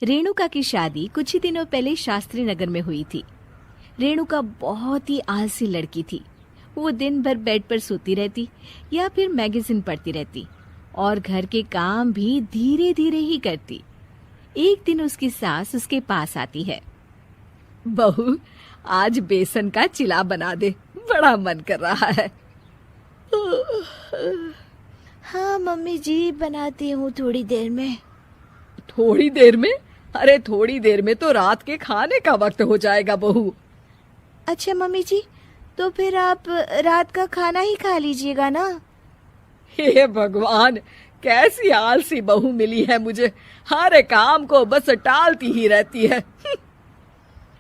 रेणुका की शादी कुछ ही दिनों पहले शास्त्री नगर में हुई थी। रेणुका बहुत ही आलसी लड़की थी। वो दिन भर बेड पर सोती रहती या फिर मैगजीन पढ़ती रहती और घर के काम भी धीरे धीरे ही करती। एक दिन उसकी सास उसके पास आती है। बहू, आज बेसन का चिला बना दे, बड़ा मन कर रहा है। हाँ मम्मी जी, बनाती हूँ थोड़ी देर में। थोड़ी देर में? अरे थोड़ी देर में तो रात के खाने का वक्त हो जाएगा बहू। अच्छा मम्मी जी, तो फिर आप रात का खाना ही खा लीजिएगा ना। हे भगवान, कैसी आलसी बहू मिली है मुझे। हर काम को बस टालती ही रहती है।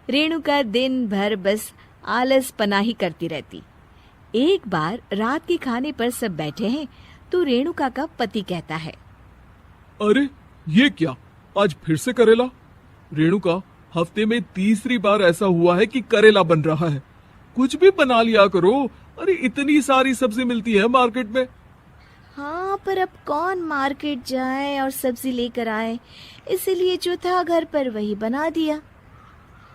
रेणुका दिन भर बस आलस पना ही करती रहती। एक बार रात के खाने पर सब बैठे हैं तो रेणुका का पति कहता है, अरे ये क्या, आज फिर से करेला? रेणुका, हफ्ते में तीसरी बार ऐसा हुआ है कि करेला बन रहा है। कुछ भी बना लिया करो। अरे इतनी सारी सब्जी मिलती है मार्केट में। हाँ, पर अब कौन मार्केट जाए और सब्जी लेकर आए, इसीलिए जो था घर पर वही बना दिया।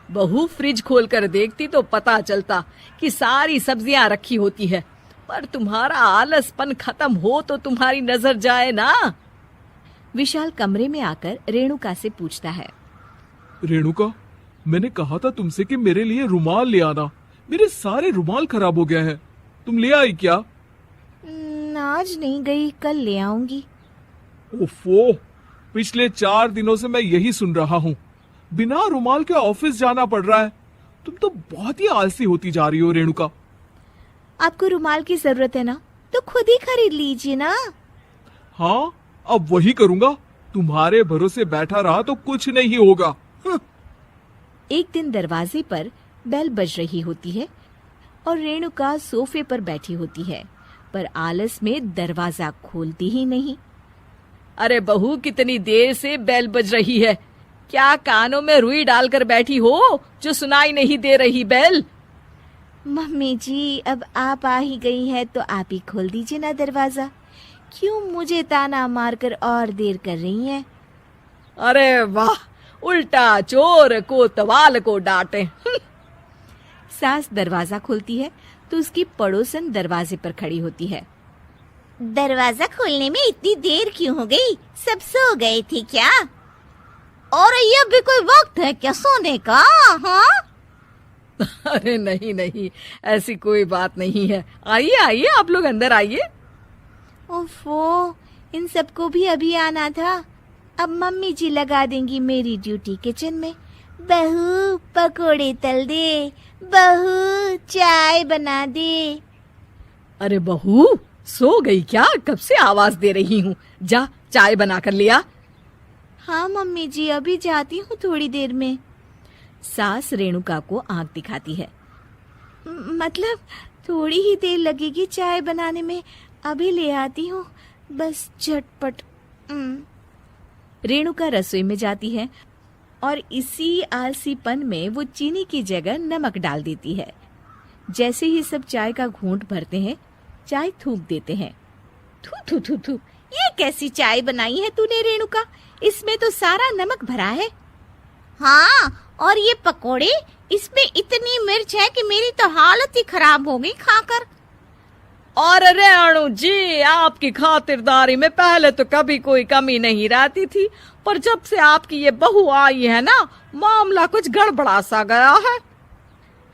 बहू, फ्रिज खोल कर देखती तो पता चलता कि सारी सब्जियां रखी होती है। पर तुम्हारा आलसपन खत्म हो तो तुम्हारी नजर जाए ना। विशाल कमरे में आकर रेणुका से पूछता है, रेणुका, मैंने कहा था तुमसे कि मेरे लिए रुमाल ले आना। मेरे सारे रुमाल खराब हो गए हैं। तुम ले आई क्या? आज नहीं गई, कल ले आऊंगी। ओफो, पिछले 4 दिनों से मैं यही सुन रहा हूँ। बिना रुमाल के ऑफिस जाना पड़ रहा है। तुम तो बहुत ही आलसी होती जा रही हो रेणुका। आपको रुमाल की जरूरत है ना, तो खुद ही खरीद लीजिए ना। हाँ, अब वही करूंगा। तुम्हारे भरोसे बैठा रहा तो कुछ नहीं होगा। एक दिन दरवाजे पर बेल बज रही होती है और रेणुका सोफे पर बैठी होती है, पर आलस में दरवाजा खोलती ही नहीं। अरे बहू, कितनी देर से बेल बज रही है। क्या कानों में रुई डालकर बैठी हो जो सुनाई नहीं दे रही बेल? मम्मी जी, अब आप आ ही गई हैं तो आप ही खोल दीजिए ना दरवाजा। क्यों मुझे ताना मारकर और देर कर रही हैं? अरे वाह, उल्टा चोर को तवाल को डांटे। सास दरवाजा खोलती है तो उसकी पड़ोसन दरवाजे पर खड़ी होती है। दरवाजा खोलने में इतनी देर क्यों हो गई? सब सो गए थे क्या? और ये भी कोई वक्त है क्या सोने का? हाँ? अरे नहीं नहीं, ऐसी कोई बात नहीं है। आइए आइए, आप लोग अंदर आइए। ओफो, इन सबको भी अभी आना था। अब मम्मी जी लगा देंगी मेरी ड्यूटी किचन में। बहू पकोड़े तल दे, बहू चाय बना दे। अरे बहू, सो गई क्या? कब से आवाज दे रही हूँ। जा चाय बना कर लिया। हाँ मम्मी जी, अभी जाती हूँ थोड़ी देर में। सास रेणुका को आंख दिखाती है। मतलब थोड़ी ही देर लगेगी चाय बनाने में, अभी ले आती हूँ, बस झटपट। रेणुका रसोई में जाती है और इसी आलसीपन में वो चीनी की जगह नमक डाल देती है। जैसे ही सब चाय का घूंट भरते हैं, चाय थूक देते हैं। थू थू थू थू, ये कैसी चाय बनाई है तूने रेणुका? इसमें तो सारा नमक भरा है। हाँ, और ये पकोड़े, इसमें इतनी मिर्च है कि मेरी तो हालत ही खराब हो गई खाकर। और रेणु जी, आपकी खातिरदारी में पहले तो कभी कोई कमी नहीं रहती थी, पर जब से आपकी ये बहू आई है ना, मामला कुछ गड़बड़ा सा गया है।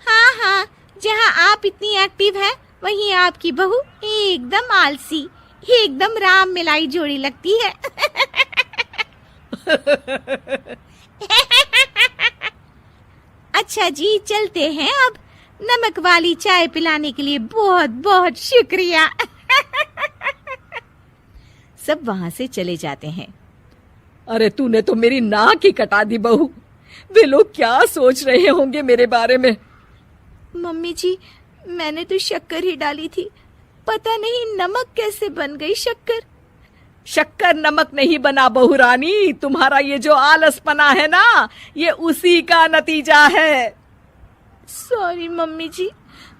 हाँ हाँ, जहाँ आप इतनी एक्टिव है, वहीं आपकी बहू एकदम आलसी, एकदम राम मिलाई जोड़ी लगती है। अच्छा जी, चलते हैं अब। नमक वाली चाय पिलाने के लिए बहुत बहुत शुक्रिया। सब वहाँ से चले जाते हैं। अरे तूने तो मेरी नाक ही कटा दी बहू। वे लोग क्या सोच रहे होंगे मेरे बारे में? मम्मी जी, मैंने तो शक्कर ही डाली थी, पता नहीं नमक कैसे बन गई शक्कर। शक्कर नमक नहीं बना बहू रानी, तुम्हारा ये जो आलसपना है ना, ये उसी का नतीजा है। सॉरी मम्मी जी,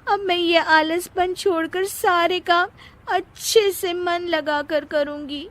अब मैं ये आलसपन छोड़कर सारे काम अच्छे से मन लगाकर करूंगी।